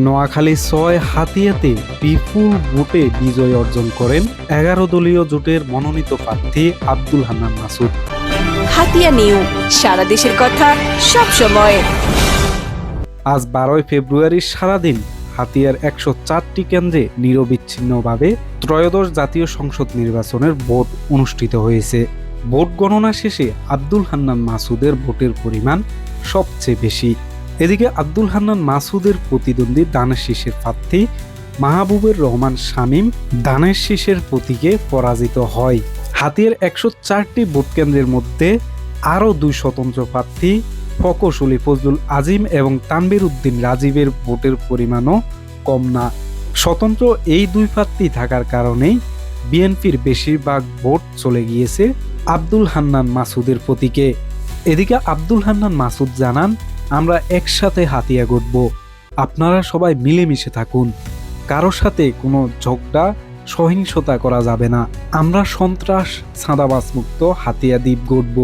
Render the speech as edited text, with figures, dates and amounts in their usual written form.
নোয়াখালী ৬ হাতিয়াতে বিপুল ভোটে বিজয় অর্জন করেন ১১ দলীয় জোটের মনোনীত প্রার্থী আব্দুল হান্নান মাসুদ। হাতিয়া নিউ, সারা দেশের কথা সব সময়। আজ ১২ ফেব্রুয়ারি সারাদিন হাতিয়ার ১০৪টি কেন্দ্রে নিরবিচ্ছিন্নভাবে ত্রয়োদশ জাতীয় সংসদ নির্বাচনের ভোট অনুষ্ঠিত হয়েছে। ভোট গণনা শেষে আব্দুল হান্নান মাসুদের ভোটের পরিমাণ সবচেয়ে বেশি। এদিকে আব্দুল হান্নান মাসুদের প্রতিদ্বন্দ্বী দানের শীষের প্রার্থী মাহবুবুর রহমান শামীম দানের শীষের প্রতীকে পরাজিত হয়। হাতিয়ার ১০৪টি ভোট কেন্দ্রের মধ্যে আরও ২ স্বতন্ত্র প্রার্থী প্রকৌশলী ফজলুল আজিম এবং তানবির উদ্দিন রাজীবের ভোটের পরিমাণও কম না। স্বতন্ত্র এই ২ প্রার্থী থাকার কারণেই বিএনপির বেশিরভাগ ভোট চলে গিয়েছে আব্দুল হান্নান মাসুদের প্রতীকে। এদিকে আব্দুল হান্নান মাসুদ জানান, আমরা একসাথে হাতিয়া গড়ব, আপনারা সবাই মিলেমিশে থাকুন, কারোর সাথে কোনো ঝগড়া সহিংসতা করা যাবে না, আমরা সন্ত্রাস চাঁদাবাজ মুক্ত হাতিয়া দ্বীপ গড়ব।